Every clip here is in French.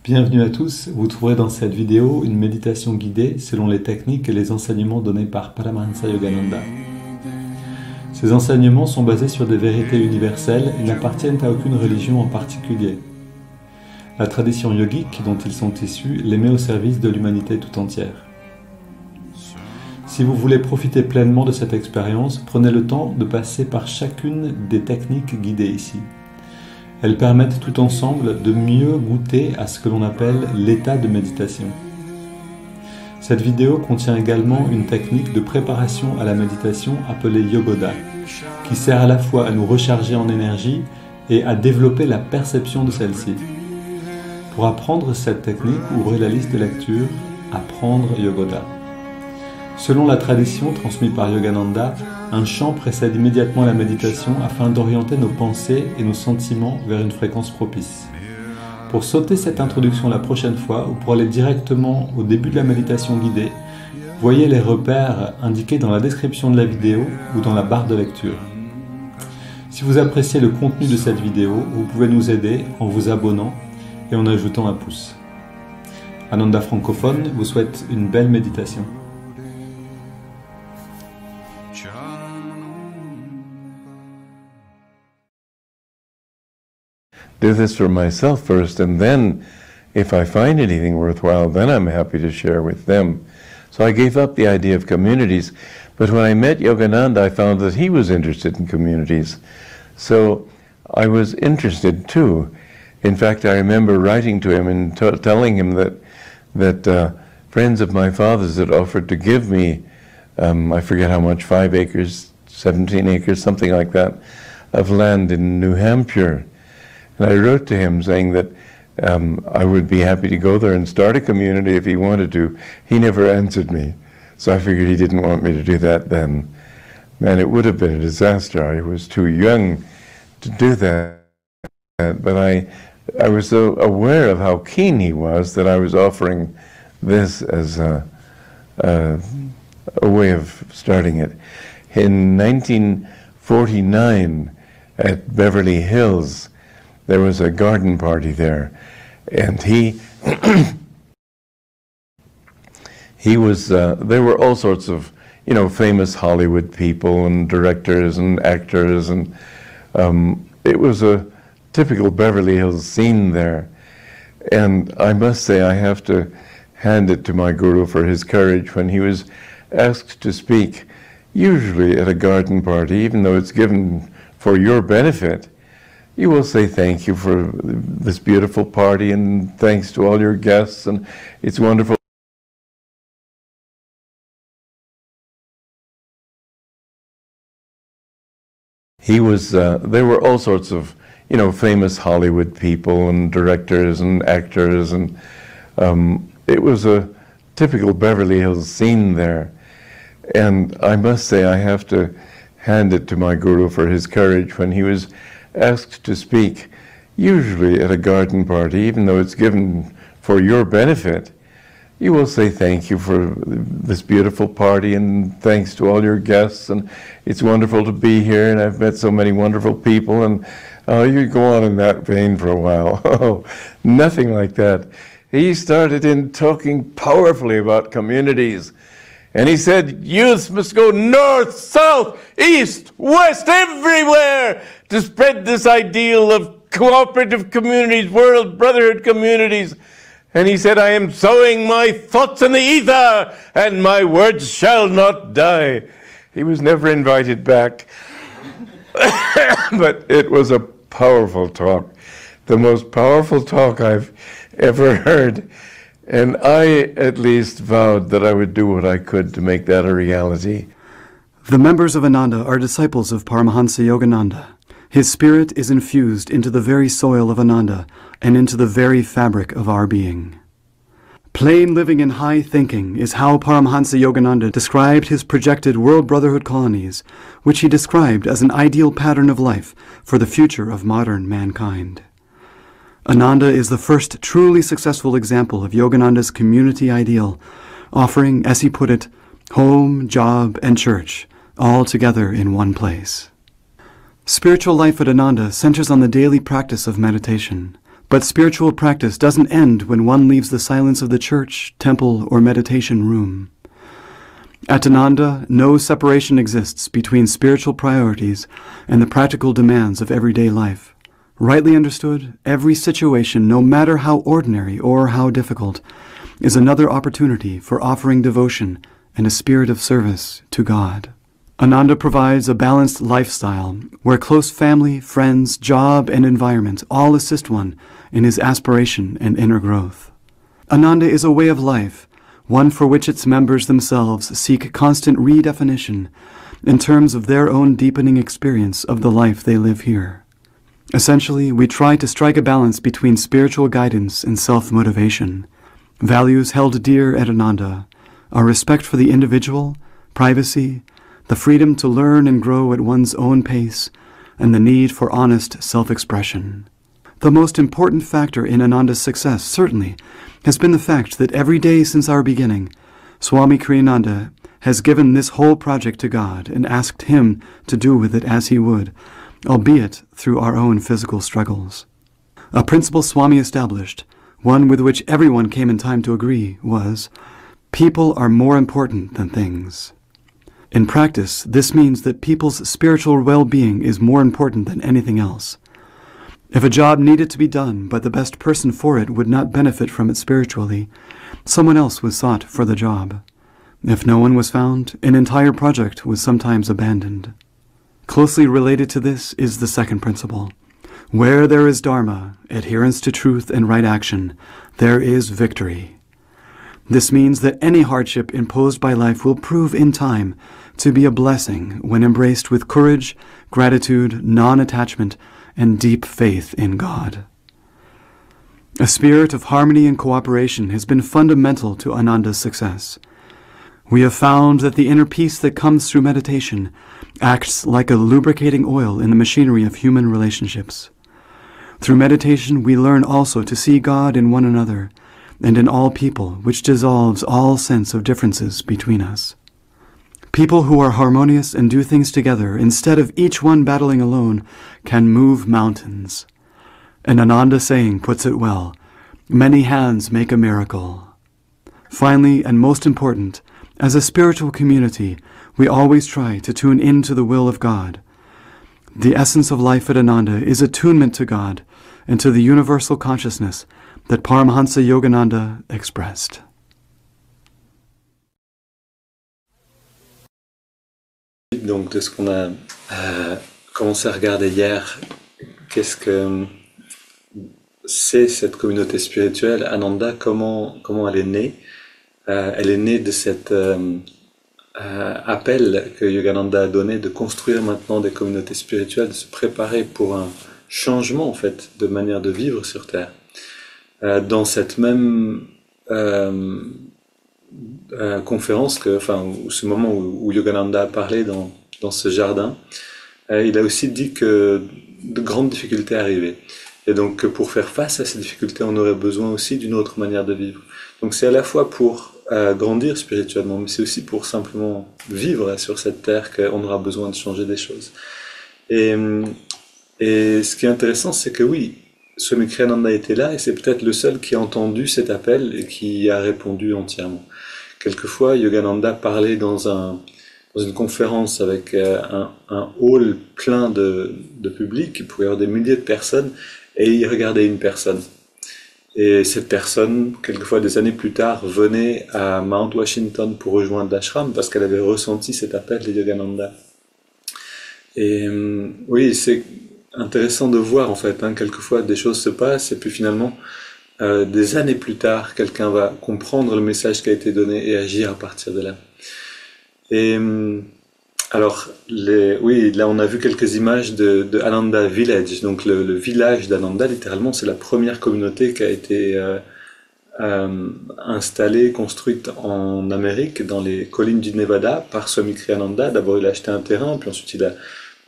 Bienvenue à tous, vous trouverez dans cette vidéo une méditation guidée selon les techniques et les enseignements donnés par Paramahansa Yogananda. Ces enseignements sont basés sur des vérités universelles et n'appartiennent à aucune religion en particulier. La tradition yogique dont ils sont issus les met au service de l'humanité tout entière. Si vous voulez profiter pleinement de cette expérience, prenez le temps de passer par chacune des techniques guidées ici. Elles permettent tout ensemble de mieux goûter à ce que l'on appelle l'état de méditation. Cette vidéo contient également une technique de préparation à la méditation appelée Yogoda, qui sert à la fois à nous recharger en énergie et à développer la perception de celle-ci. Pour apprendre cette technique, ouvrez la liste de lecture « Apprendre Yogoda ». Selon la tradition transmise par Yogananda, un chant précède immédiatement la méditation afin d'orienter nos pensées et nos sentiments vers une fréquence propice. Pour sauter cette introduction la prochaine fois ou pour aller directement au début de la méditation guidée, voyez les repères indiqués dans la description de la vidéo ou dans la barre de lecture. Si vous appréciez le contenu de cette vidéo, vous pouvez nous aider en vous abonnant et en ajoutant un pouce. Ananda francophone vous souhaite une belle méditation. Do this for myself first, and then if I find anything worthwhile, then I'm happy to share with them. So I gave up the idea of communities, but when I met Yogananda, I found that he was interested in communities. So I was interested too. In fact, I remember writing to him and telling him that friends of my father's had offered to give me, I forget how much, 5 acres, 17 acres, something like that, of land in New Hampshire. And I wrote to him saying that I would be happy to go there and start a community if he wanted to. He never answered me, so I figured he didn't want me to do that then. Man, it would have been a disaster. I was too young to do that. But I was so aware of how keen he was that I was offering this as a way of starting it. In 1949 at Beverly Hills, there was a garden party there, and he was, there were all sorts of, famous Hollywood people and directors and actors, and it was a typical Beverly Hills scene there. And I must say, I have to hand it to my guru for his courage when he was asked to speak, usually at a garden party, even though it's given for your benefit. You will say thank you for this beautiful party and thanks to all your guests, and it's wonderful. He was, there were all sorts of, famous Hollywood people and directors and actors, and it was a typical Beverly Hills scene there. And I must say, I have to hand it to my guru for his courage when he was asked to speak, usually at a garden party, even though it's given for your benefit. You will say thank you for this beautiful party and thanks to all your guests, and it's wonderful to be here, and I've met so many wonderful people, and you go on in that vein for a while. Oh, nothing like that. He started in talking powerfully about communities. And he said, youth must go north, south, east, west, everywhere to spread this ideal of cooperative communities, world brotherhood communities. And he said, I am sowing my thoughts in the ether, and my words shall not die. He was never invited back. But it was a powerful talk, the most powerful talk I've ever heard. And I, at least, vowed that I would do what I could to make that a reality. The members of Ananda are disciples of Paramahansa Yogananda. His spirit is infused into the very soil of Ananda and into the very fabric of our being. Plain living and high thinking is how Paramahansa Yogananda described his projected World Brotherhood colonies, which he described as an ideal pattern of life for the future of modern mankind. Ananda is the first truly successful example of Yogananda's community ideal, offering, as he put it, home, job, and church, all together in one place. Spiritual life at Ananda centers on the daily practice of meditation, But spiritual practice doesn't end when one leaves the silence of the church, temple, or meditation room. At Ananda, no separation exists between spiritual priorities and the practical demands of everyday life. Rightly understood, every situation, no matter how ordinary or how difficult, is another opportunity for offering devotion and a spirit of service to God. Ananda provides a balanced lifestyle where close family, friends, job, and environment all assist one in his aspiration and inner growth. Ananda is a way of life, one for which its members themselves seek constant redefinition in terms of their own deepening experience of the life they live here. Essentially, we try to strike a balance between spiritual guidance and self-motivation. Values held dear at Ananda are respect for the individual, privacy, the freedom to learn and grow at one's own pace, and the need for honest self-expression. The most important factor in Ananda's success, certainly, has been the fact that every day since our beginning, Swami Kriyananda has given this whole project to God and asked Him to do with it as He would, albeit through our own physical struggles. A principle Swami established, one with which everyone came in time to agree, was, people are more important than things. In practice, this means that people's spiritual well-being is more important than anything else. If a job needed to be done, but the best person for it would not benefit from it spiritually, someone else was sought for the job. If no one was found, an entire project was sometimes abandoned. Closely related to this is the second principle. Where there is Dharma, adherence to truth and right action, there is victory. This means that any hardship imposed by life will prove in time to be a blessing when embraced with courage, gratitude, non-attachment, and deep faith in God. A spirit of harmony and cooperation has been fundamental to Ananda's success. We have found that the inner peace that comes through meditation acts like a lubricating oil in the machinery of human relationships. Through meditation, we learn also to see God in one another and in all people, which dissolves all sense of differences between us. People who are harmonious and do things together, instead of each one battling alone, can move mountains. An Ananda saying puts it well, many hands make a miracle. Finally, and most important, as a spiritual community, we always try to tune into the will of God. The essence of life at Ananda is attunement to God and to the universal consciousness that Paramahansa Yogananda expressed. Donc de ce qu'on a commencé à regarder hier, qu'est-ce que c'est cette communauté spirituelle Ananda, comment elle est née? Elle est née de cet appel que Yogananda a donné de construire maintenant des communautés spirituelles, de se préparer pour un changement en fait de manière de vivre sur Terre. Dans cette même conférence, ou ce moment où Yogananda a parlé dans ce jardin, il a aussi dit que de grandes difficultés arrivaient. Et donc pour faire face à ces difficultés, on aurait besoin aussi d'une autre manière de vivre. Donc c'est à la fois pour grandir spirituellement, mais c'est aussi pour simplement vivre sur cette terre qu'on aura besoin de changer des choses. Et ce qui est intéressant, c'est que oui, Swami Kriyananda était là, et c'est peut-être le seul qui a entendu cet appel et qui a répondu entièrement. Quelquefois, Yogananda parlait dans une conférence avec un hall plein de public, il pouvait y avoir des milliers de personnes, et il regardait une personne. Et cette personne, quelquefois des années plus tard, venait à Mount Washington pour rejoindre l'ashram parce qu'elle avait ressenti cet appel de Yogananda. Et oui, c'est intéressant de voir en fait, quelquefois des choses se passent et puis finalement, des années plus tard, quelqu'un va comprendre le message qui a été donné et agir à partir de là. Et alors, oui, là on a vu quelques images de Ananda Village, donc le village d'Ananda, littéralement, c'est la première communauté qui a été installée, construite en Amérique, dans les collines du Nevada, par Swami Kriyananda. D'abord il a acheté un terrain, puis ensuite il a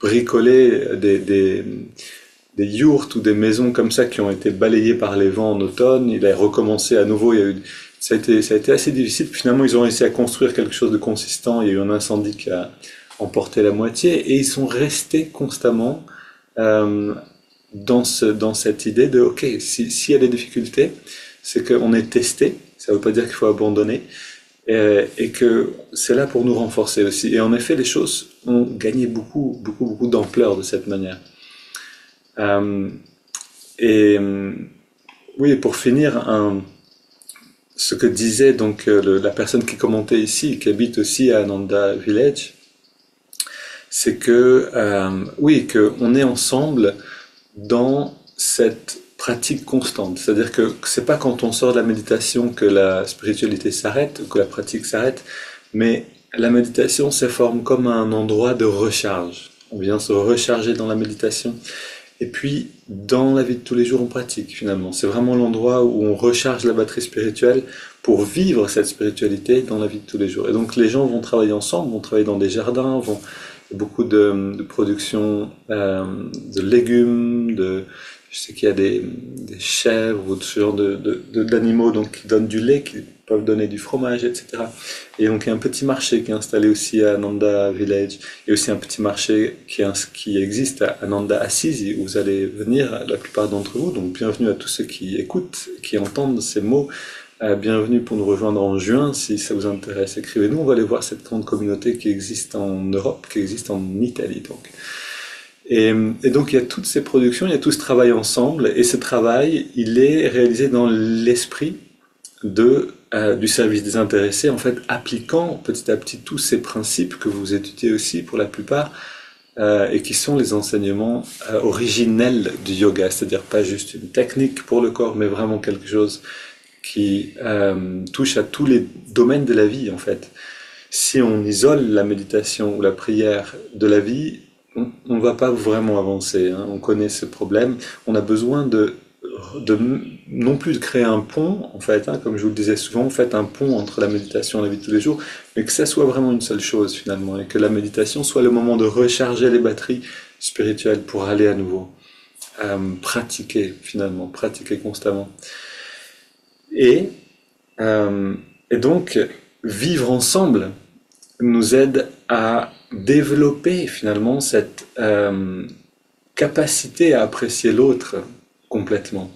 bricolé des yurts ou des maisons comme ça qui ont été balayées par les vents en automne. Il a recommencé à nouveau, ça a été assez difficile, puis finalement ils ont réussi à construire quelque chose de consistant. Il y a eu un incendie qui a emporté la moitié, et ils sont restés constamment dans cette idée de, ok, s'il y a des difficultés, c'est qu'on est testé, ça ne veut pas dire qu'il faut abandonner, et que c'est là pour nous renforcer aussi. Et en effet, les choses ont gagné beaucoup d'ampleur de cette manière. Oui, pour finir, ce que disait donc la personne qui commentait ici, qui habite aussi à Ananda Village, c'est que oui, qu'on est ensemble dans cette pratique constante. C'est-à-dire que c'est pas quand on sort de la méditation que la spiritualité s'arrête, que la pratique s'arrête, mais la méditation se forme comme un endroit de recharge. On vient se recharger dans la méditation. Et puis, dans la vie de tous les jours, on pratique finalement. C'est vraiment l'endroit où on recharge la batterie spirituelle pour vivre cette spiritualité dans la vie de tous les jours. Et donc, les gens vont travailler ensemble, vont travailler dans des jardins, beaucoup de production de légumes, je sais qu'il y a des chèvres ou ce genre d'animaux donc, qui donnent du lait, qui peuvent donner du fromage, etc. Et donc il y a un petit marché qui est installé aussi à Ananda Village. Il y a aussi un petit marché qui existe à Ananda Assisi, où vous allez venir, la plupart d'entre vous. Donc bienvenue à tous ceux qui écoutent, qui entendent ces mots. Bienvenue pour nous rejoindre en juin, si ça vous intéresse. Écrivez-nous, on va aller voir cette grande communauté qui existe en Europe, qui existe en Italie. Donc. Et donc il y a toutes ces productions, il y a tout ce travail ensemble, et ce travail, il est réalisé dans l'esprit du service des intéressés, en fait appliquant petit à petit tous ces principes que vous étudiez aussi pour la plupart, et qui sont les enseignements originels du yoga, c'est-à-dire pas juste une technique pour le corps, mais vraiment quelque chose qui touche à tous les domaines de la vie en fait. Si on isole la méditation ou la prière de la vie, on ne va pas vraiment avancer, hein. On connaît ce problème. On a besoin non plus de créer un pont, en fait, hein, comme je vous le disais souvent, faites un pont entre la méditation et la vie de tous les jours, mais que ça soit vraiment une seule chose finalement, et que la méditation soit le moment de recharger les batteries spirituelles pour aller à nouveau pratiquer finalement, pratiquer constamment. Et donc, vivre ensemble nous aide à développer finalement cette capacité à apprécier l'autre complètement.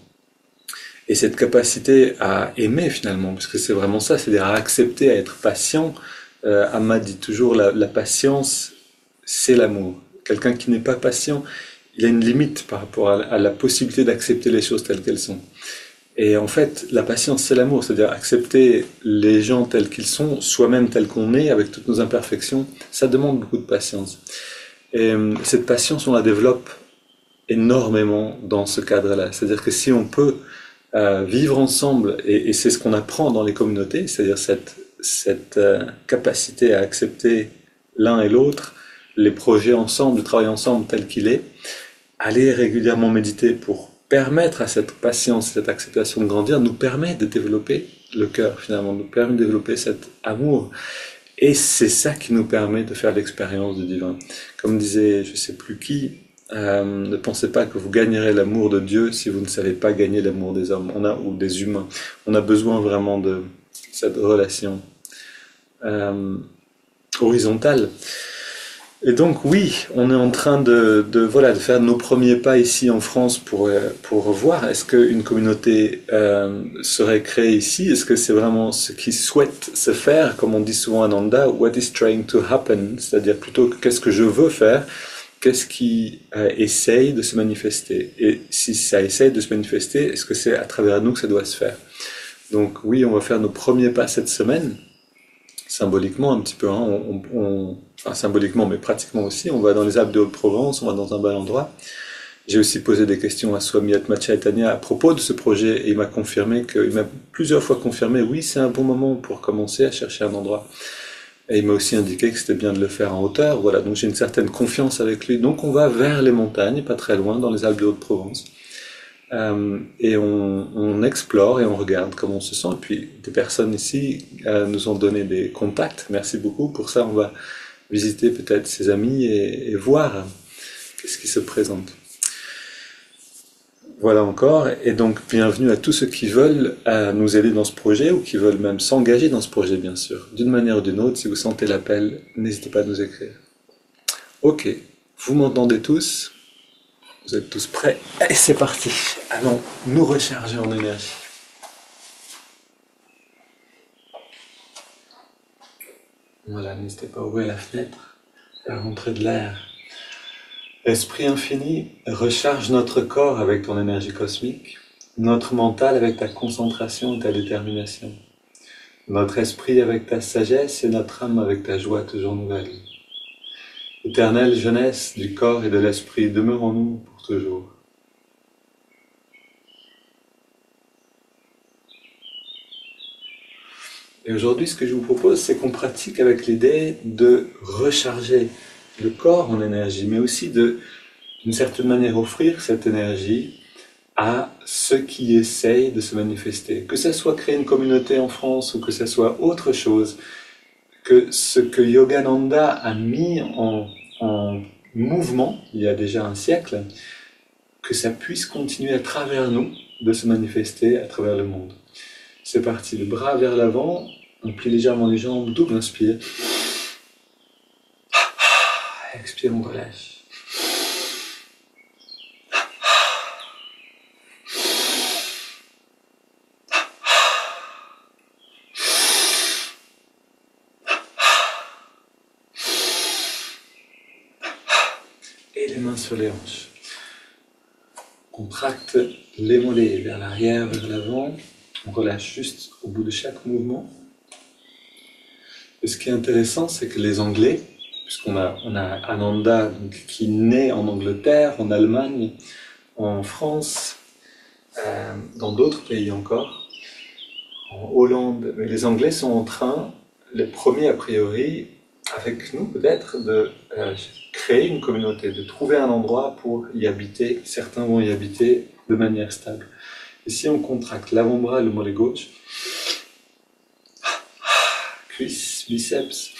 Et cette capacité à aimer finalement, parce que c'est vraiment ça, c'est-à-dire à accepter, à être patient. Amma dit toujours, la patience, c'est l'amour. Quelqu'un qui n'est pas patient, il a une limite par rapport à la possibilité d'accepter les choses telles qu'elles sont. Et en fait, la patience, c'est l'amour, c'est-à-dire accepter les gens tels qu'ils sont, soi-même tel qu'on est, avec toutes nos imperfections, ça demande beaucoup de patience. Et cette patience, on la développe énormément dans ce cadre-là. C'est-à-dire que si on peut vivre ensemble, et c'est ce qu'on apprend dans les communautés, c'est-à-dire cette capacité à accepter l'un et l'autre, les projets ensemble, le travail ensemble tel qu'il est, aller régulièrement méditer pour permettre à cette patience, cette acceptation de grandir, nous permet de développer le cœur finalement, nous permet de développer cet amour. Et c'est ça qui nous permet de faire l'expérience du divin. Comme disait je ne sais plus qui, ne pensez pas que vous gagnerez l'amour de Dieu si vous ne savez pas gagner l'amour des hommes ou des humains. On a besoin vraiment de cette relation horizontale. Et donc oui, on est en train de faire nos premiers pas ici en France pour voir est-ce qu'une communauté serait créée ici, est-ce que c'est vraiment ce qui souhaite se faire, comme on dit souvent à Ananda, what is trying to happen, c'est-à-dire plutôt qu'est-ce que je veux faire, qu'est-ce qui essaye de se manifester, et si ça essaye de se manifester, est-ce que c'est à travers nous que ça doit se faire. Donc oui, on va faire nos premiers pas cette semaine, symboliquement un petit peu, hein, enfin symboliquement mais pratiquement aussi, on va dans les Alpes de Haute-Provence, on va dans un bel endroit. J'ai aussi posé des questions à Swami Atma Chaitanya à propos de ce projet et il m'a plusieurs fois confirmé, oui c'est un bon moment pour commencer à chercher un endroit. Et il m'a aussi indiqué que c'était bien de le faire en hauteur, voilà, donc j'ai une certaine confiance avec lui. Donc on va vers les montagnes, pas très loin, dans les Alpes de Haute-Provence. Et on explore et on regarde comment on se sent. Et puis des personnes ici nous ont donné des contacts. Merci beaucoup. Pour ça, on va visiter peut-être ses amis et voir qu'est-ce qui se présente. Voilà encore. Et donc bienvenue à tous ceux qui veulent nous aider dans ce projet ou qui veulent même s'engager dans ce projet, bien sûr. D'une manière ou d'une autre, si vous sentez l'appel, n'hésitez pas à nous écrire. Ok, vous m'entendez tous ? Vous êtes tous prêts? Et c'est parti. Allons nous recharger en énergie. Voilà, n'hésitez pas à ouvrir la fenêtre, faire rentrer de l'air. Esprit infini, recharge notre corps avec ton énergie cosmique, notre mental avec ta concentration et ta détermination, notre esprit avec ta sagesse et notre âme avec ta joie toujours nouvelle. Éternelle jeunesse du corps et de l'esprit, demeurons-nous pour toujours. Et aujourd'hui, ce que je vous propose, c'est qu'on pratique avec l'idée de recharger le corps en énergie, mais aussi d'une certaine manière, offrir cette énergie à ceux qui essayent de se manifester. Que ce soit créer une communauté en France ou que ce soit autre chose, que ce que Yogananda a mis en mouvement il y a déjà un siècle, que ça puisse continuer à travers nous de se manifester à travers le monde. C'est parti, le bras vers l'avant, on plie légèrement les jambes, double inspire. Expire, on relâche. Et les mains sur les hanches. Contracte les mollets vers l'arrière, vers l'avant. On relâche juste au bout de chaque mouvement. Et ce qui est intéressant, c'est que les Anglais, puisqu'on a Ananda qui naît en Angleterre, en Allemagne, en France, dans d'autres pays encore, en Hollande, mais les Anglais sont en train, les premiers a priori, avec nous peut-être, de créer une communauté, de trouver un endroit pour y habiter. Certains vont y habiter de manière stable. Ici, on contracte l'avant-bras, le mollet gauche, cuisse, biceps,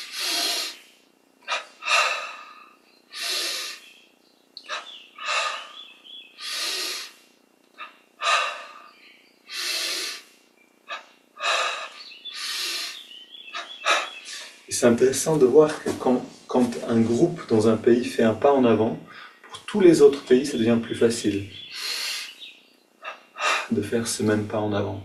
et c'est intéressant de voir que quand un groupe dans un pays fait un pas en avant, pour tous les autres pays, ça devient plus facile de faire ce même pas en avant.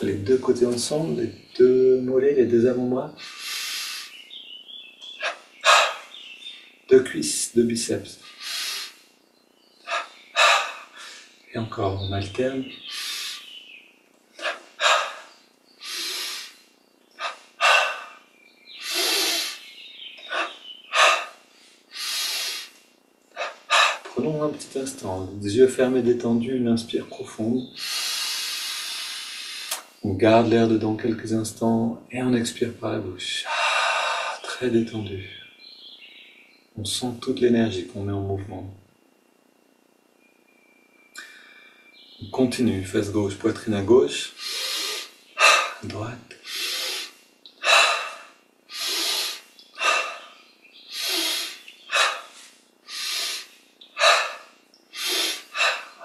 Les deux côtés ensemble, les deux mollets, les deux avant-bras. Deux cuisses, deux biceps. Et encore, on alterne. Prenons un petit instant, des yeux fermés, détendus, une inspire profonde. On garde l'air dedans quelques instants et on expire par la bouche. Très détendu. On sent toute l'énergie qu'on met en mouvement. On continue, face gauche, poitrine à gauche, droite.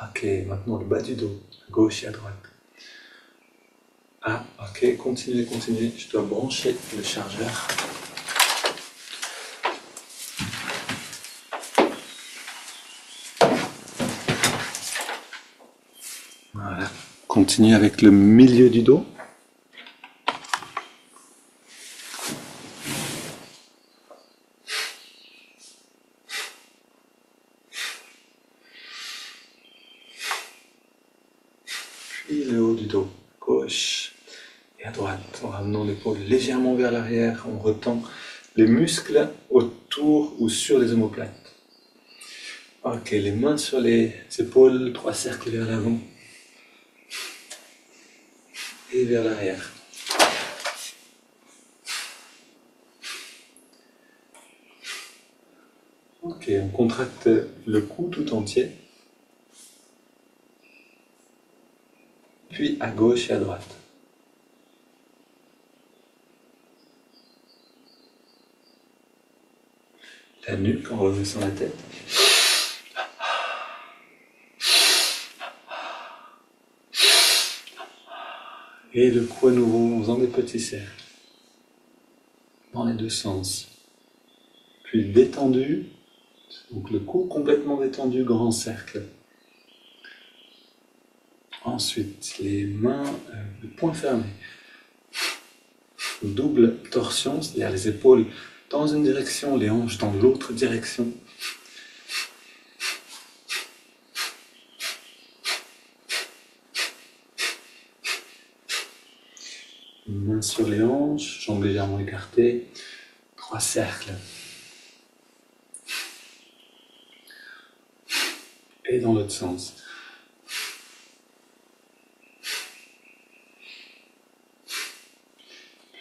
Ok, maintenant le bas du dos, à gauche et à droite. Ok, continuez, je dois brancher le chargeur. Voilà, continue avec le milieu du dos. Puis le haut du dos, gauche. Et à droite, en ramenant l'épaule légèrement vers l'arrière, on retend les muscles autour ou sur les omoplates. Ok, les mains sur les épaules, 3 cercles vers l'avant et vers l'arrière. Ok, on contracte le cou tout entier, puis à gauche et à droite. La nuque en rebaissant la tête. Et le cou à nouveau en faisant des petits cercles dans les deux sens. Puis détendu, donc le cou complètement détendu, grand cercle. Ensuite, les mains, les poings fermés. Double torsion, c'est-à-dire les épaules dans une direction, les hanches dans l'autre direction. Mains sur les hanches, jambes légèrement écartées, 3 cercles. Et dans l'autre sens.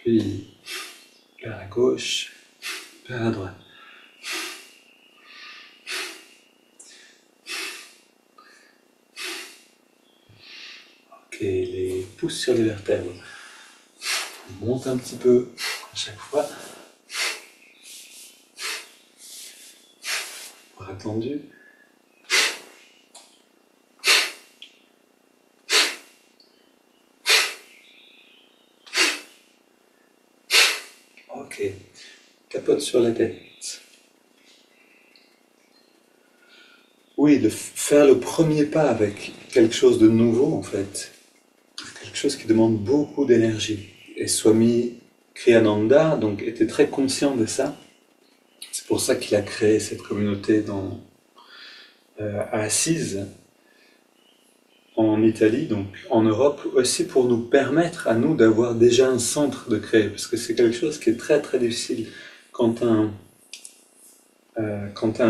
Puis vers la gauche, vers la droite. Ok, les pouces sur les vertèbres. On monte un petit peu à chaque fois. Bras tendus. Ok, capote sur la tête. Oui, de faire le premier pas avec quelque chose de nouveau en fait. Quelque chose qui demande beaucoup d'énergie. Et Swami Kriyananda donc, était très conscient de ça. C'est pour ça qu'il a créé cette communauté à Assise, en Italie, donc en Europe, aussi pour nous permettre à nous d'avoir déjà un centre de créer, parce que c'est quelque chose qui est très très difficile quand un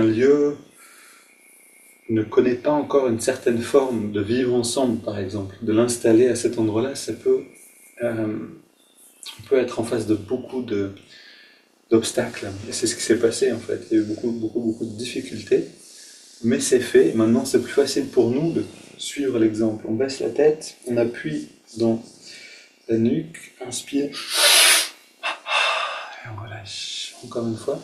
lieu ne connaît pas encore une certaine forme de vivre ensemble, par exemple, de l'installer à cet endroit-là, ça peut, on peut être en face de beaucoup d'obstacles, et c'est ce qui s'est passé en fait, il y a eu beaucoup de difficultés, mais c'est fait, maintenant c'est plus facile pour nous de suivre l'exemple. On baisse la tête, on appuie dans la nuque, inspire, et on relâche. Encore une fois.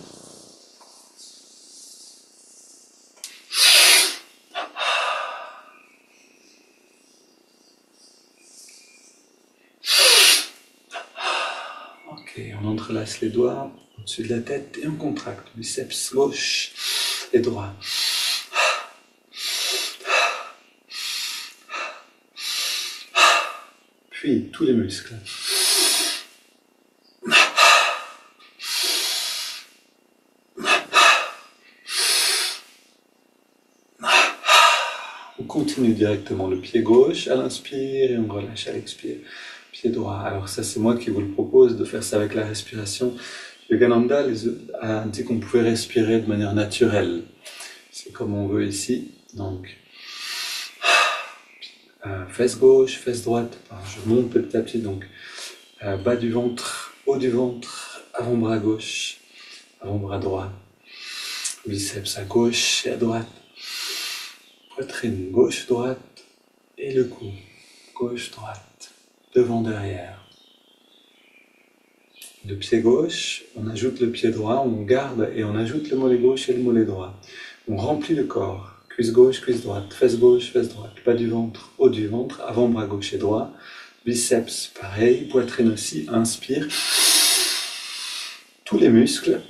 Ok, on entrelace les doigts au-dessus de la tête et on contracte, biceps gauche et droit. Puis tous les muscles. On continue directement le pied gauche à l'inspire et on relâche à l'expire. Pied droit. Alors ça c'est moi qui vous le propose de faire ça avec la respiration. Yogananda a dit qu'on pouvait respirer de manière naturelle. C'est comme on veut ici. Donc fesse gauche, fesse droite. Je monte petit à petit. Donc bas du ventre, haut du ventre, avant-bras gauche, avant-bras droit. Biceps à gauche et à droite. Poitrine gauche-droite et le cou gauche-droite, devant derrière. Le pied gauche, on ajoute le pied droit, on garde et on ajoute le mollet gauche et le mollet droit. On remplit le corps, cuisse gauche, cuisse droite, fesse gauche, fesse droite, bas du ventre, haut du ventre, avant-bras gauche et droit, biceps pareil, poitrine aussi, inspire, tous les muscles.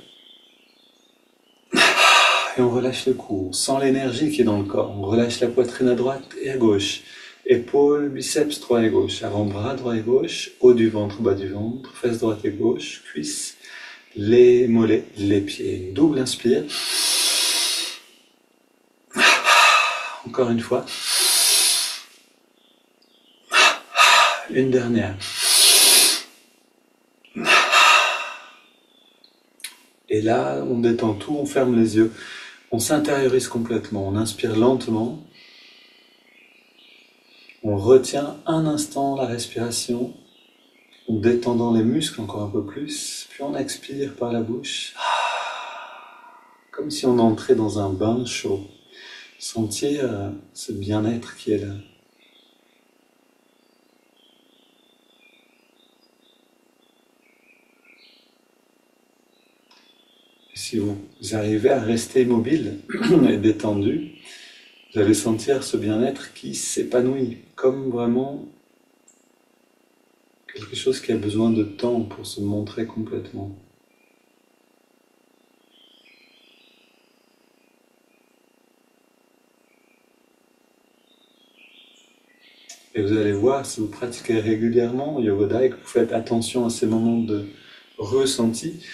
Et on relâche le cou, on sent l'énergie qui est dans le corps, on relâche la poitrine à droite et à gauche, épaules, biceps droit et gauche, avant-bras droit et gauche, haut du ventre, bas du ventre, fesses droite et gauche, cuisses, les mollets, les pieds, double inspire, encore une fois, une dernière. Et là, on détend tout, on ferme les yeux. On s'intériorise complètement, on inspire lentement, on retient un instant la respiration, en détendant les muscles encore un peu plus, puis on expire par la bouche, comme si on entrait dans un bain chaud, sentir ce bien-être qui est là. Si vous arrivez à rester immobile et détendu, vous allez sentir ce bien-être qui s'épanouit, comme vraiment quelque chose qui a besoin de temps pour se montrer complètement. Et vous allez voir, si vous pratiquez régulièrement Yogoda et que vous faites attention à ces moments de ressenti,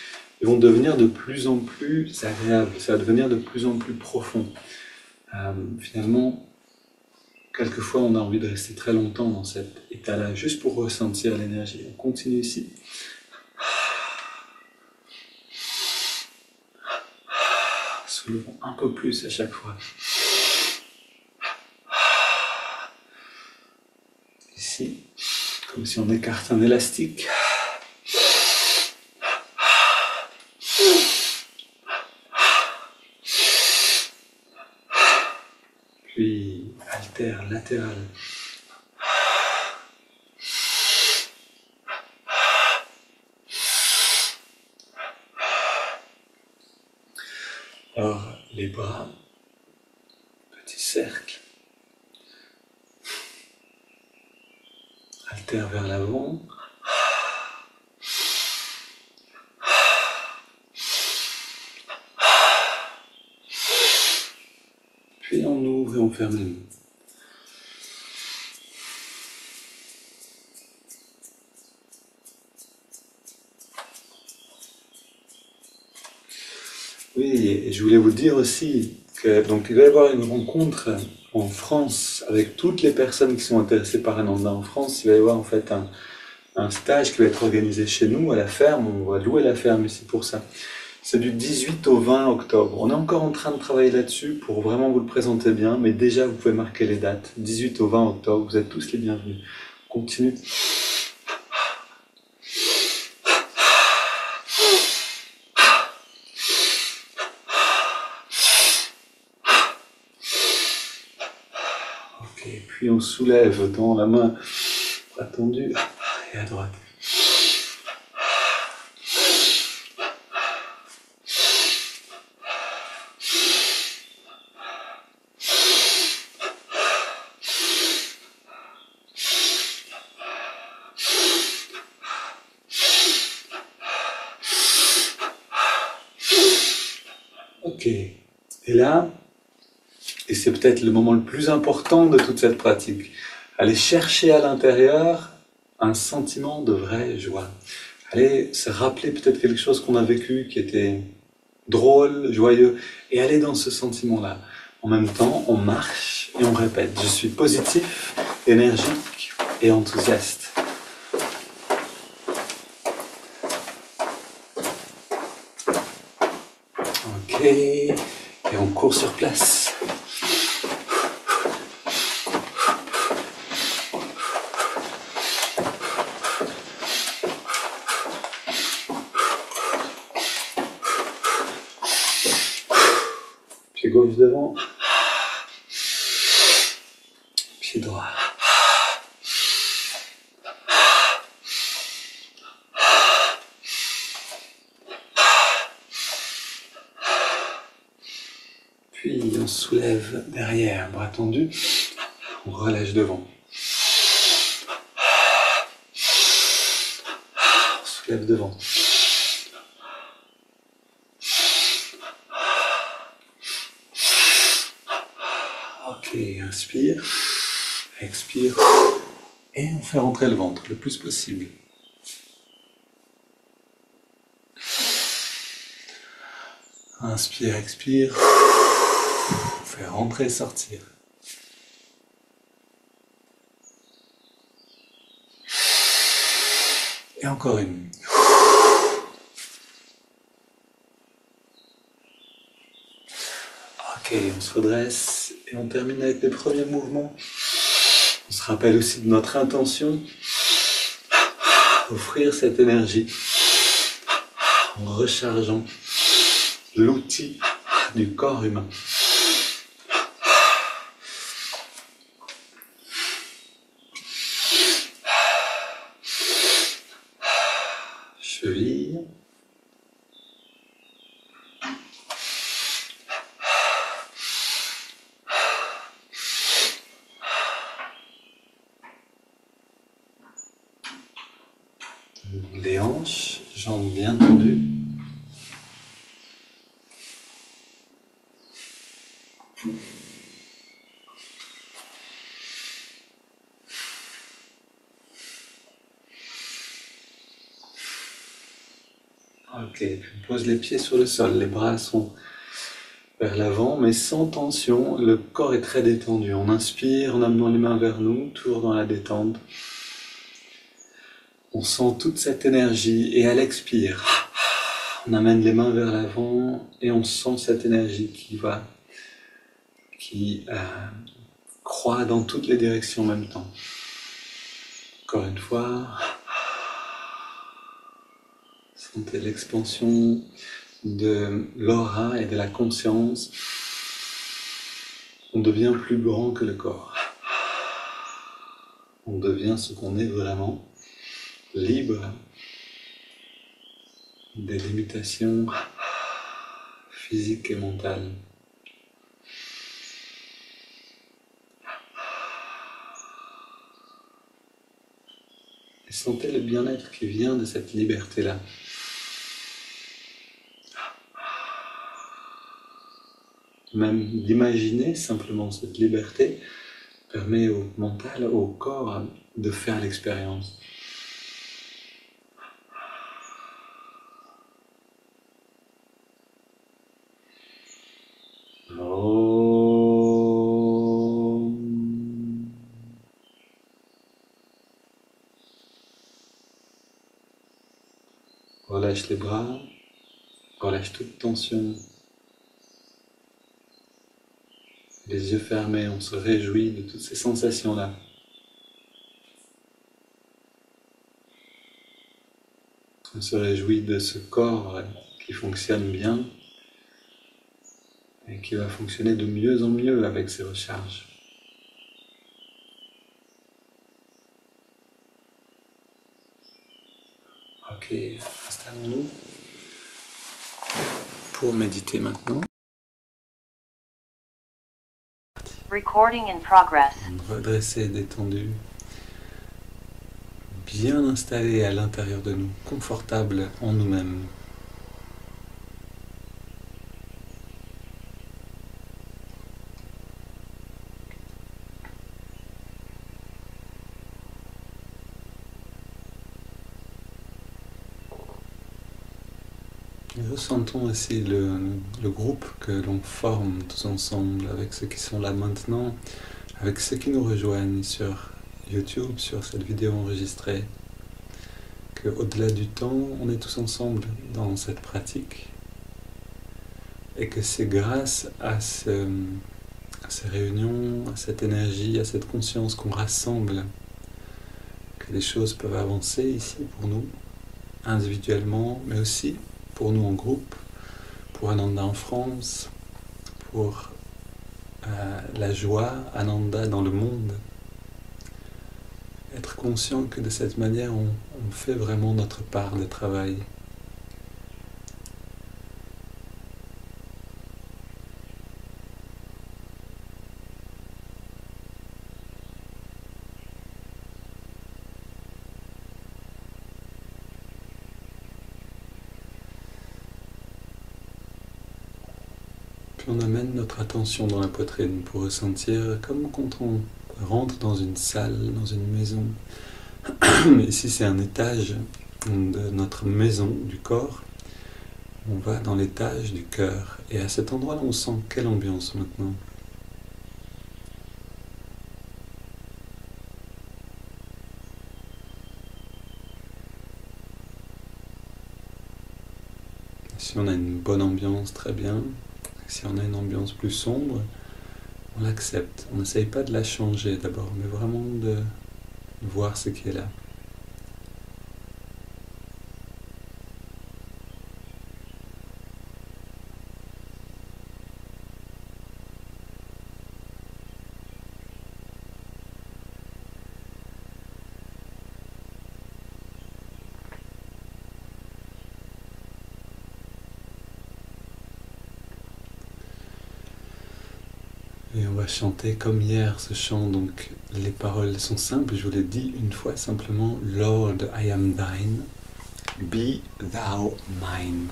ils vont devenir de plus en plus agréables, ça va devenir de plus en plus profond. Finalement, quelquefois on a envie de rester très longtemps dans cet état-là, juste pour ressentir l'énergie. On continue ici. Soulevons un peu plus à chaque fois. Ici, comme si on écarte un élastique. Puis, haltère latéral. Alors, les bras, petit cercle. Haltère vers l'avant. Puis on ouvre et on ferme les mains. Oui, et je voulais vous dire aussi que donc il va y avoir une rencontre en France avec toutes les personnes qui sont intéressées par Ananda en France. Il va y avoir en fait un stage qui va être organisé chez nous à la ferme. On va louer la ferme ici pour ça. C'est du 18 au 20 octobre. On est encore en train de travailler là-dessus pour vraiment vous le présenter bien, mais déjà vous pouvez marquer les dates. 18 au 20 octobre, vous êtes tous les bienvenus. On continue. Ok, puis on soulève dans la main, bras tendu, et à droite. Ok, et là, et c'est peut-être le moment le plus important de toute cette pratique, aller chercher à l'intérieur un sentiment de vraie joie. Aller se rappeler peut-être quelque chose qu'on a vécu qui était drôle, joyeux, et aller dans ce sentiment-là. En même temps, on marche et on répète. Je suis positif, énergique et enthousiaste. Ok, et on court sur place. Pied gauche devant, pied droit. Puis on soulève derrière, bras tendus, on relâche devant. On soulève devant. Ok, inspire, expire, et on fait rentrer le ventre le plus possible. Inspire, expire, on fait rentrer, sortir. Et encore une. Ok, on se redresse et on termine avec les premiers mouvements. On se rappelle aussi de notre intention, offrir cette énergie en rechargeant l'outil du corps humain. Cheville. Les hanches, jambes bien tendues. Ok, puis on pose les pieds sur le sol, les bras sont vers l'avant, mais sans tension, le corps est très détendu. On inspire en amenant les mains vers nous, toujours dans la détente. On sent toute cette énergie et à l'expire, on amène les mains vers l'avant et on sent cette énergie qui croît dans toutes les directions en même temps. Encore une fois, sentez l'expansion de l'aura et de la conscience. On devient plus grand que le corps. On devient ce qu'on est vraiment, libre des limitations physiques et mentales. Et sentez le bien-être qui vient de cette liberté-là. Même d'imaginer simplement cette liberté permet au mental, au corps de faire l'expérience. Relâche les bras, relâche toute tension. Les yeux fermés, on se réjouit de toutes ces sensations-là. On se réjouit de ce corps qui fonctionne bien et qui va fonctionner de mieux en mieux avec ces recharges. Ok, installons-nous pour méditer maintenant. Recording in progress. Redressé, détendu, bien installé à l'intérieur de nous, confortable en nous-mêmes. Et ressentons aussi le groupe que l'on forme tous ensemble, avec ceux qui sont là maintenant, avec ceux qui nous rejoignent sur YouTube, sur cette vidéo enregistrée, qu'au-delà du temps, on est tous ensemble dans cette pratique, et que c'est grâce à ces réunions, à cette énergie, à cette conscience qu'on rassemble, que les choses peuvent avancer ici pour nous, individuellement, mais aussi pour nous en groupe, pour Ananda en France, pour la joie Ananda dans le monde. Être conscient que de cette manière, on fait vraiment notre part de travail. On amène notre attention dans la poitrine pour ressentir comme quand on rentre dans une salle, dans une maison. Ici c'est un étage de notre maison du corps. On va dans l'étage du cœur. Et à cet endroit-là, on sent quelle ambiance maintenant? Si on a une bonne ambiance, très bien. Si on a une ambiance plus sombre, on l'accepte. On n'essaye pas de la changer d'abord, mais vraiment de voir ce qui est là. Et on va chanter comme hier ce chant, donc les paroles sont simples, je vous l'ai dit une fois simplement, Lord, I am thine, Be thou mine.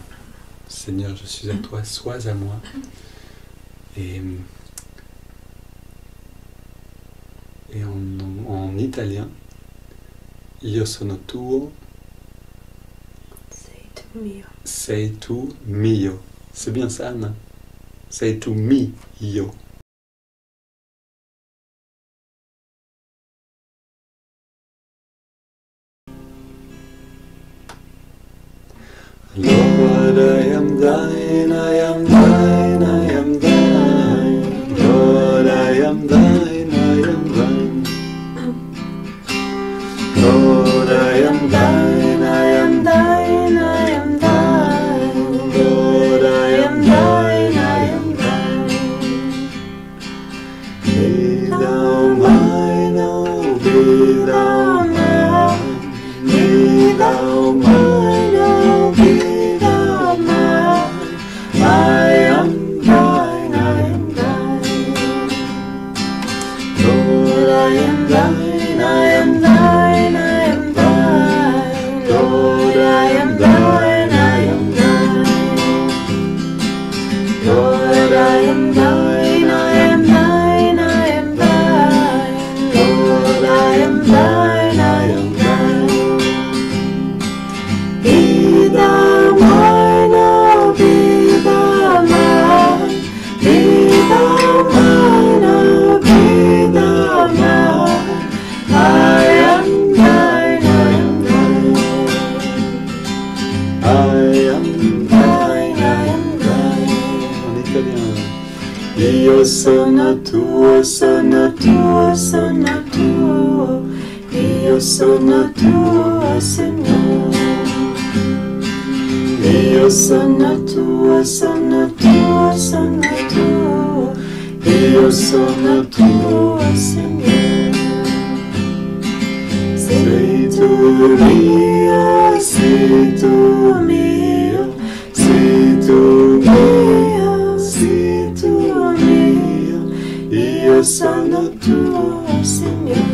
Seigneur, je suis à toi, sois à moi. Et en italien, io sono tuo, sei tu mio. C'est bien ça, Anna? Sei tu mio. Lord, I am thine, I am thine, I am thine. Lord, I am thine, I am thine. Lord, I am thine, I am thine, I am thine. Lord, I am thine, I am thine. Be thou mine, oh, be thou mine. Be thou mine, oh, be thou mine. I am thine, I am thine. Lord, I am thine, I am thine, I am thine. Lord, I am thine, I am thine. Lord, I am thine, I am thine, I am thine. Lord, I am thine, I am thine. Be thou mine, oh, be thou mine. Be thou mine, oh, be thou mine. I am thine, I am thine. I am thine, I am thine. En italien. Io sono tuo, sono tuo, sono tuo. Io sono tuo, Signore. Io sono tuo, sono tuo, sono tuo. Io sono tuo, Signore. Sei tu mio, sei tu mio, sei tu mio, sei tu mio. Io sono tuo, Signore.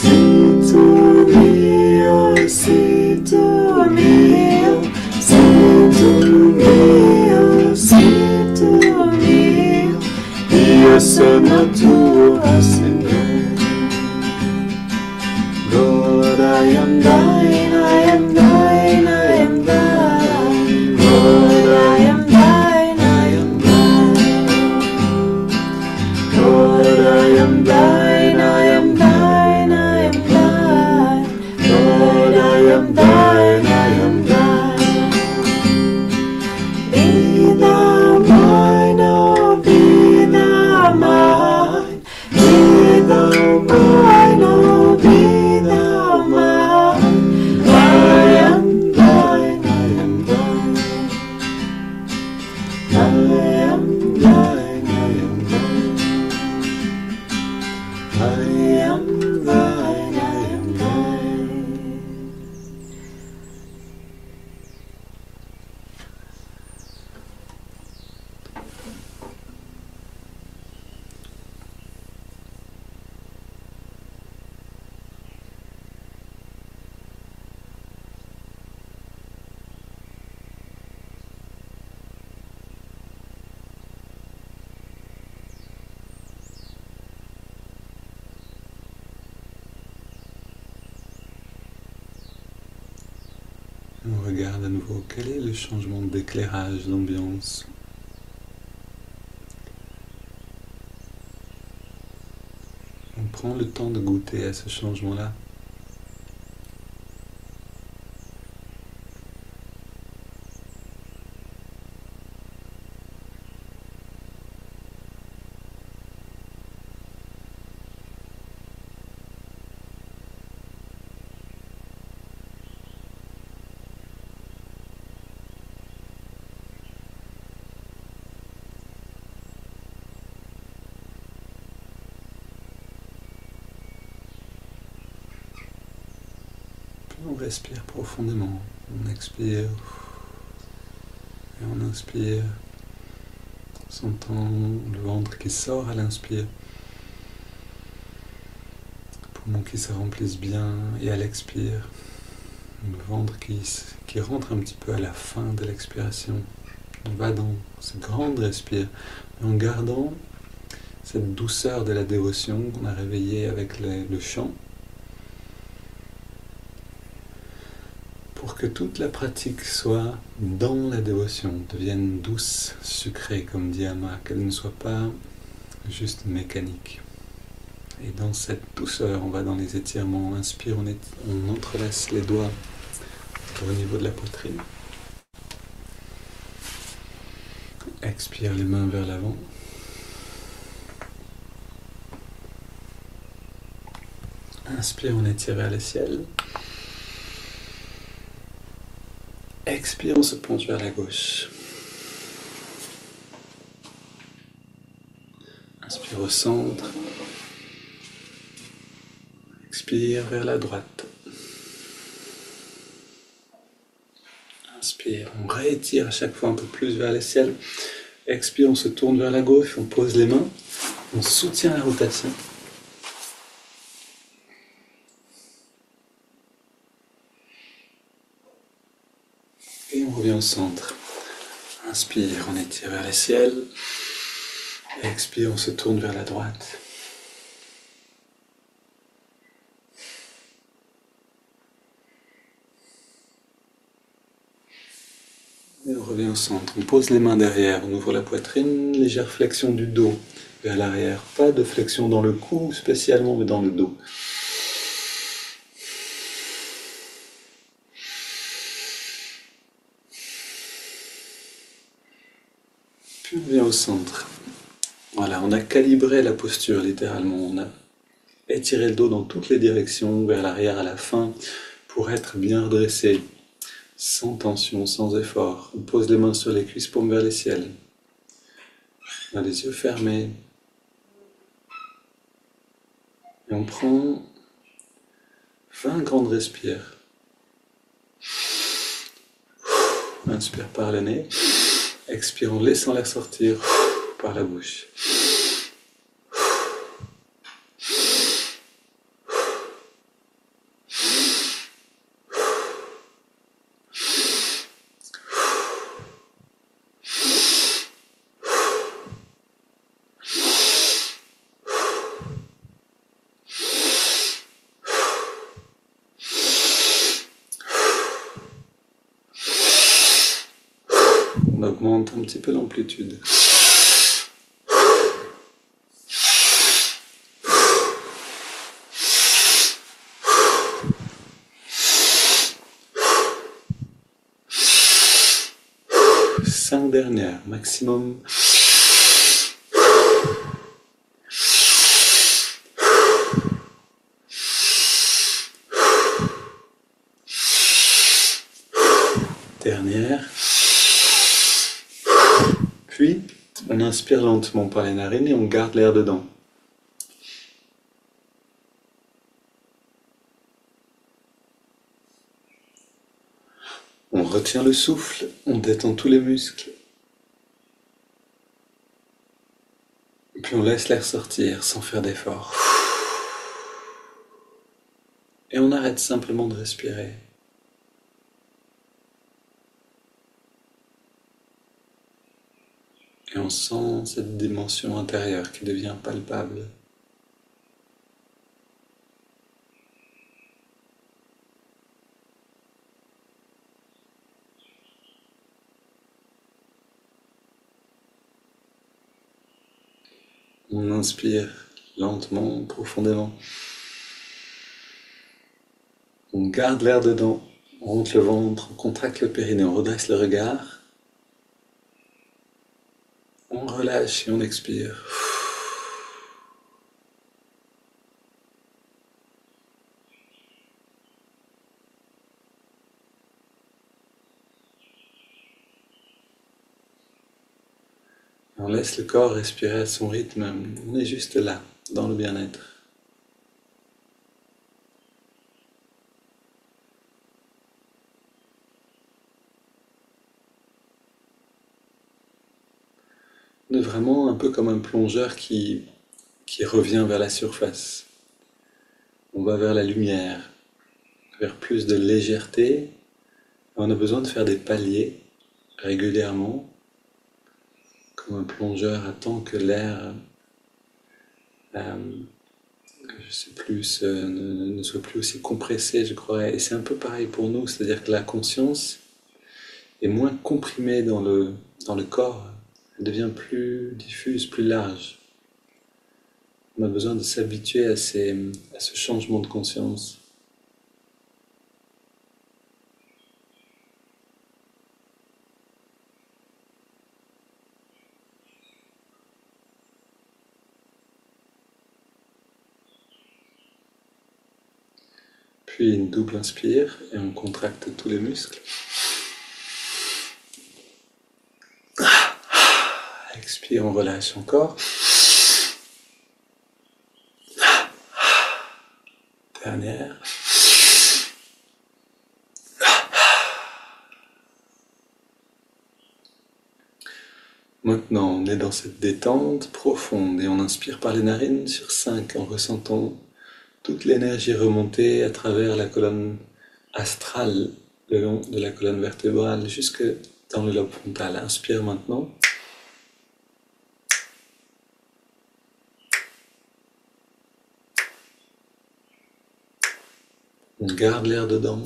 Sei tu mio, sei tu mio, sei tu mio, sei tu mio. Io sono tuo, Signore. Lord, I am thine, I am thine, I am thine. Lord, I am thine, I am thine. Lord, I am thine, I am thine, I am thine. Lord, I am thine, I am thine. Be thou mine, oh, be thou mine. Be thou mine, oh, be thou mine. I am thine, I am thine. I am thine, I am thine. I am thine, I am thine. On regarde à nouveau quel est le changement d'éclairage, d'ambiance. On prend le temps de goûter à ce changement-là. On respire profondément, on expire et on inspire, on sentant le ventre qui sort à l'inspire, poumons qui se remplissent bien et à l'expire, Le ventre qui rentre un petit peu à la fin de l'expiration. On va dans cette grande respire, en gardant cette douceur de la dévotion qu'on a réveillée avec le chant, pour que toute la pratique soit dans la dévotion, devienne douce, sucrée, comme dit Amma, qu'elle ne soit pas juste mécanique. Et dans cette douceur, on va dans les étirements. On inspire, on entrelace les doigts au niveau de la poitrine. Expire les mains vers l'avant. Inspire, on étire vers le ciel. Expire, on se penche vers la gauche. Inspire au centre. Expire vers la droite. Inspire, on réétire à chaque fois un peu plus vers le ciel. Expire, on se tourne vers la gauche, on pose les mains, on soutient la rotation. Et on revient au centre. Inspire, on étire vers le ciel. Expire, on se tourne vers la droite. Et on revient au centre. On pose les mains derrière, on ouvre la poitrine, légère flexion du dos vers l'arrière. Pas de flexion dans le cou spécialement, mais dans le dos. Puis on vient au centre. Voilà, on a calibré la posture littéralement. On a étiré le dos dans toutes les directions, vers l'arrière à la fin, pour être bien redressé. Sans tension, sans effort. On pose les mains sur les cuisses, paumes vers le ciel. On a les yeux fermés. Et on prend 20 grandes respires. Inspire par le nez. Expire en laissant l'air sortir par la bouche. On augmente un petit peu l'amplitude. Cinq dernières, maximum. Dernière. Puis, on inspire lentement par les narines et on garde l'air dedans. On retient le souffle, on détend tous les muscles. Puis on laisse l'air sortir sans faire d'effort. Et on arrête simplement de respirer. Et on sent cette dimension intérieure qui devient palpable. On inspire lentement, profondément. On garde l'air dedans, on rentre le ventre, on contracte le périnée, on redresse le regard. On relâche et on expire. On laisse le corps respirer à son rythme, on est juste là, dans le bien-être. On est vraiment un peu comme un plongeur qui revient vers la surface. On va vers la lumière, vers plus de légèreté. On a besoin de faire des paliers régulièrement, comme un plongeur attend que l'air ne soit plus aussi compressé, je crois. Et c'est un peu pareil pour nous, c'est-à-dire que la conscience est moins comprimée dans le corps, elle devient plus diffuse, plus large. On a besoin de s'habituer à ce changement de conscience. Puis une double inspire et on contracte tous les muscles. Expire, on relâche encore. Dernière. Maintenant, on est dans cette détente profonde et on inspire par les narines sur 5 en ressentant toute l'énergie remonter à travers la colonne astrale, le long de la colonne vertébrale jusque dans le lobe frontal. Inspire maintenant. On garde l'air dedans.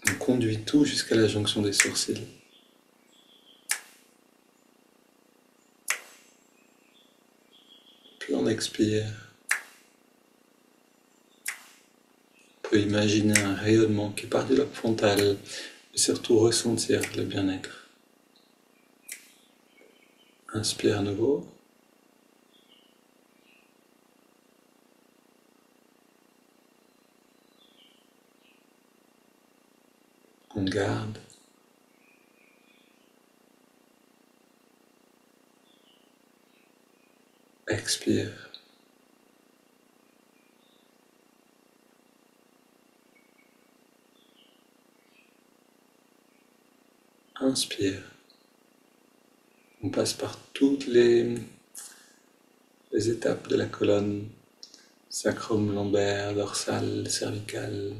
On conduit tout jusqu'à la jonction des sourcils. Puis on expire. On peut imaginer un rayonnement qui part du lobe frontal, et surtout ressentir le bien-être. Inspire à nouveau. On garde. Expire. Inspire. On passe par toutes les étapes de la colonne, sacrum, lombaire, dorsale, cervicale.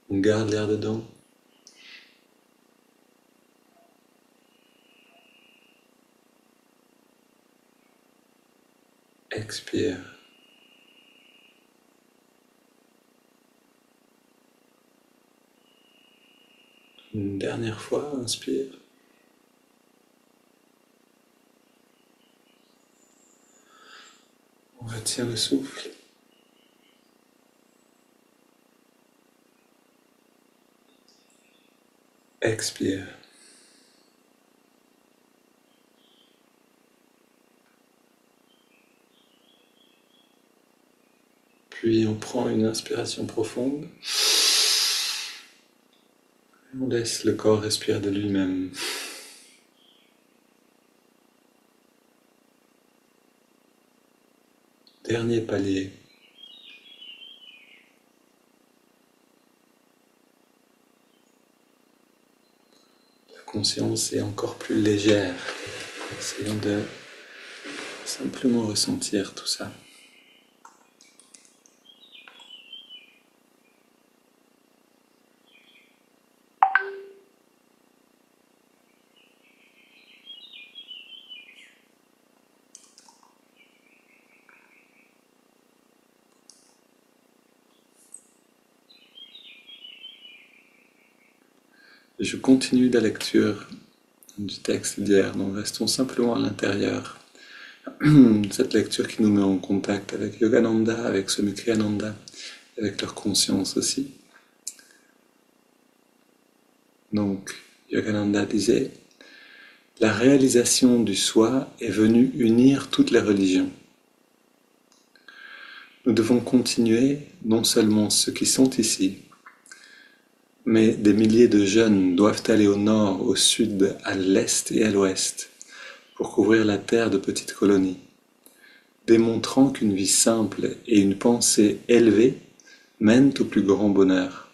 On garde l'air dedans. Expire. Une dernière fois, inspire. On retient le souffle. Expire. Puis on prend une inspiration profonde. On laisse le corps respirer de lui-même. Dernier palier. La conscience est encore plus légère. Essayons de simplement ressentir tout ça. Je continue la lecture du texte d'hier, donc restons simplement à l'intérieur. Cette lecture qui nous met en contact avec Yogananda, avec Swami Kriyananda, avec leur conscience aussi. Donc, Yogananda disait, la réalisation du soi est venue unir toutes les religions. Nous devons continuer non seulement ceux qui sont ici, mais des milliers de jeunes doivent aller au nord, au sud, à l'est et à l'ouest pour couvrir la terre de petites colonies, démontrant qu'une vie simple et une pensée élevée mènent au plus grand bonheur.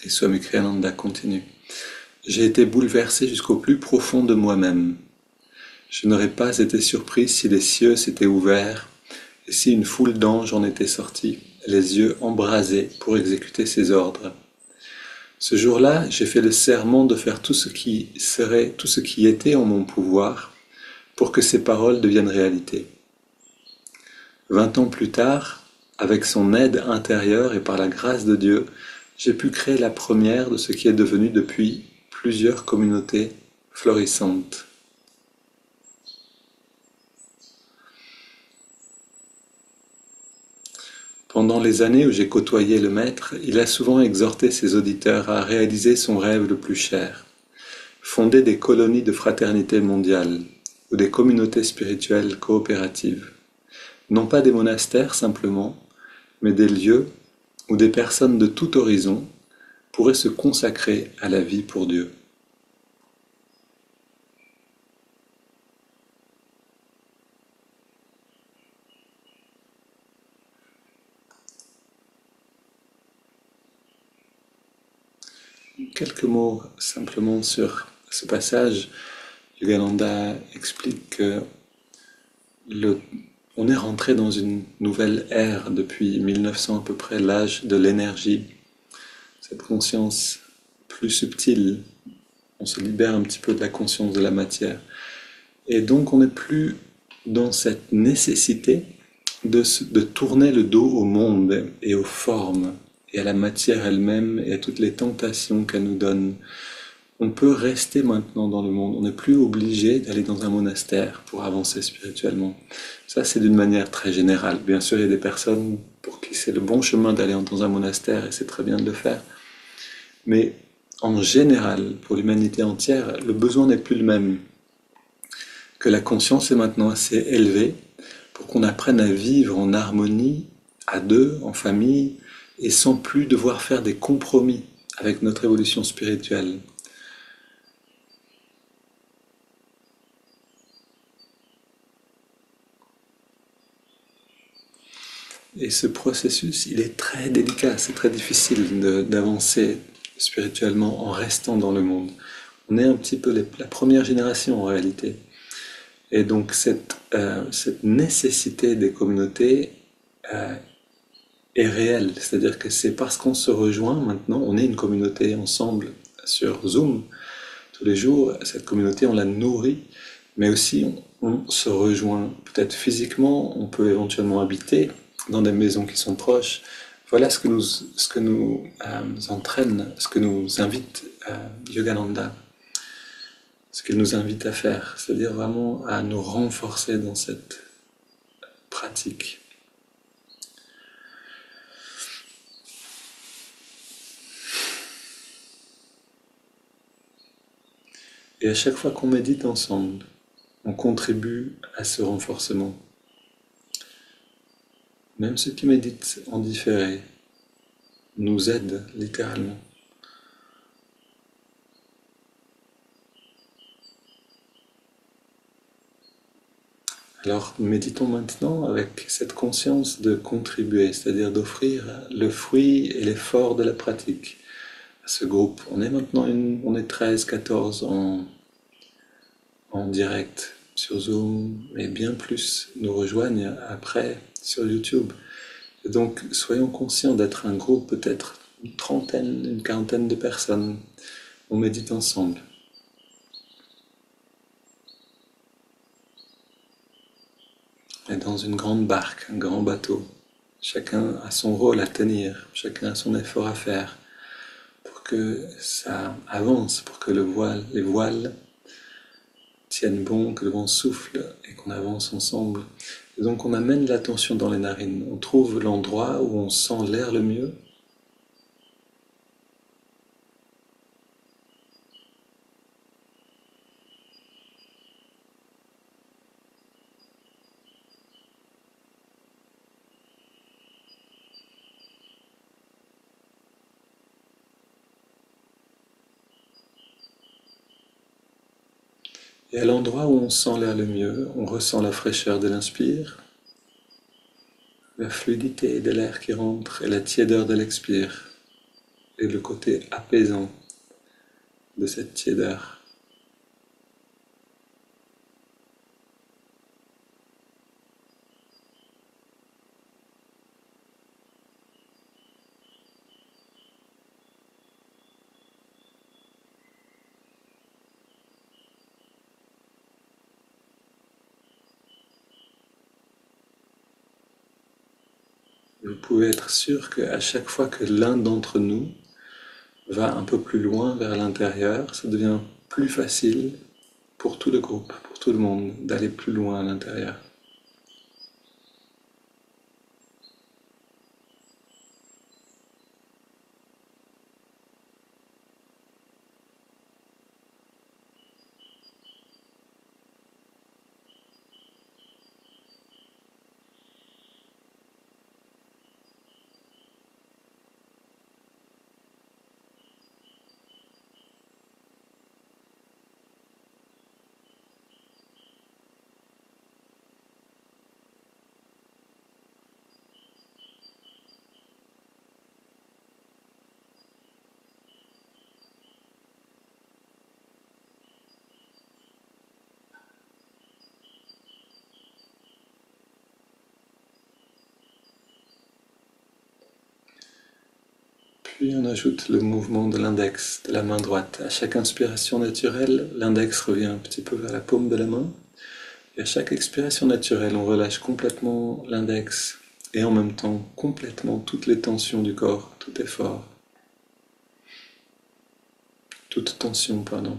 Et Swami Kriyananda continue. J'ai été bouleversé jusqu'au plus profond de moi-même. Je n'aurais pas été surpris si les cieux s'étaient ouverts et si une foule d'anges en était sortie. les yeux embrasés pour exécuter ses ordres. Ce jour-là, j'ai fait le serment de faire tout ce qui était en mon pouvoir pour que ces paroles deviennent réalité. 20 ans plus tard, avec son aide intérieure et par la grâce de Dieu, j'ai pu créer la première de ce qui est devenu depuis plusieurs communautés florissantes. Pendant les années où j'ai côtoyé le Maître, il a souvent exhorté ses auditeurs à réaliser son rêve le plus cher, fonder des colonies de fraternité mondiale ou des communautés spirituelles coopératives. Non pas des monastères simplement, mais des lieux où des personnes de tout horizon pourraient se consacrer à la vie pour Dieu. Quelques mots simplement sur ce passage. Yogananda explique que on est rentré dans une nouvelle ère depuis 1900 à peu près, l'âge de l'énergie, cette conscience plus subtile. On se libère un petit peu de la conscience de la matière. Et donc on n'est plus dans cette nécessité de tourner le dos au monde et aux formes et à la matière elle-même et à toutes les tentations qu'elle nous donne. On peut rester maintenant dans le monde, on n'est plus obligé d'aller dans un monastère pour avancer spirituellement. Ça, c'est d'une manière très générale. Bien sûr, il y a des personnes pour qui c'est le bon chemin d'aller dans un monastère et c'est très bien de le faire. Mais en général, pour l'humanité entière, le besoin n'est plus le même. Que la conscience est maintenant assez élevée pour qu'on apprenne à vivre en harmonie, à deux, en famille, et sans plus devoir faire des compromis avec notre évolution spirituelle. Et ce processus, il est très délicat, c'est très difficile d'avancer spirituellement en restant dans le monde. On est un petit peu la première génération en réalité. Et donc cette nécessité des communautés est réelle. C'est-à-dire que c'est parce qu'on se rejoint maintenant, on est une communauté ensemble sur Zoom tous les jours, cette communauté on la nourrit, mais aussi on se rejoint peut-être physiquement, on peut éventuellement habiter dans des maisons qui sont proches. Voilà ce que nous entraîne, ce que nous invite Yogananda, ce qu'il nous invite à faire, c'est-à-dire vraiment à nous renforcer dans cette pratique. Et à chaque fois qu'on médite ensemble, on contribue à ce renforcement. Même ceux qui méditent en différé nous aident littéralement. Alors méditons maintenant avec cette conscience de contribuer, c'est-à-dire d'offrir le fruit et l'effort de la pratique à ce groupe. On est maintenant on est 13, 14 en direct sur Zoom, mais bien plus nous rejoignent après sur YouTube. Et donc soyons conscients d'être un groupe, peut-être une trentaine, une quarantaine de personnes. On médite ensemble. Et dans une grande barque, un grand bateau, chacun a son rôle à tenir, chacun a son effort à faire pour que ça avance, pour que les voiles tiennent bon, que le vent souffle et qu'on avance ensemble. Et donc on amène l'attention dans les narines, on trouve l'endroit où on sent l'air le mieux. Et à l'endroit où on sent l'air le mieux, on ressent la fraîcheur de l'inspire, la fluidité de l'air qui rentre et la tiédeur de l'expire, et le côté apaisant de cette tiédeur. Vous pouvez être sûr qu'à chaque fois que l'un d'entre nous va un peu plus loin vers l'intérieur, ça devient plus facile pour tout le groupe, pour tout le monde, d'aller plus loin à l'intérieur. Puis on ajoute le mouvement de l'index de la main droite. À chaque inspiration naturelle, l'index revient un petit peu vers la paume de la main. Et à chaque expiration naturelle, on relâche complètement l'index et en même temps complètement toutes les tensions du corps, tout effort. Toute tension, pardon.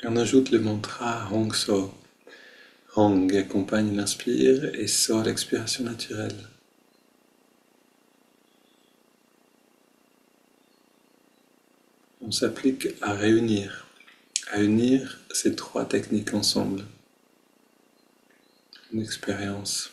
Et on ajoute le mantra Hong So. Hong accompagne l'inspire et So l'expiration naturelle. On s'applique à unir ces trois techniques ensemble. Une expérience.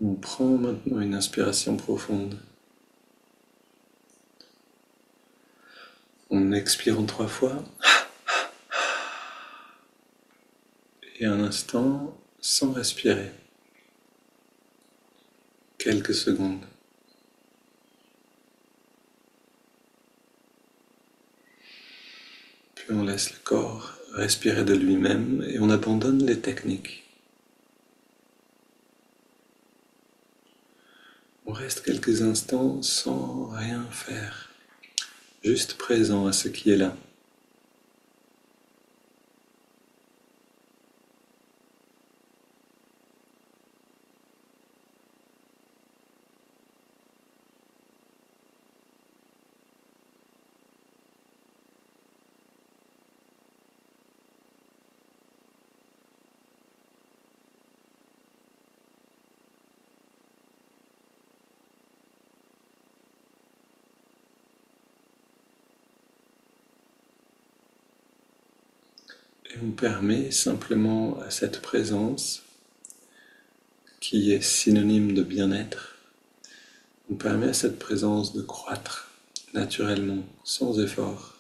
On prend maintenant une inspiration profonde. On expire en 3 fois. Et un instant sans respirer. Quelques secondes. Puis on laisse le corps respirer de lui-même et on abandonne les techniques. On reste quelques instants sans rien faire, juste présent à ce qui est là. Et on permet simplement à cette présence, qui est synonyme de bien-être, on permet à cette présence de croître naturellement, sans effort.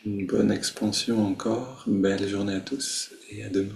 Une bonne expansion encore, belle journée à tous et à demain.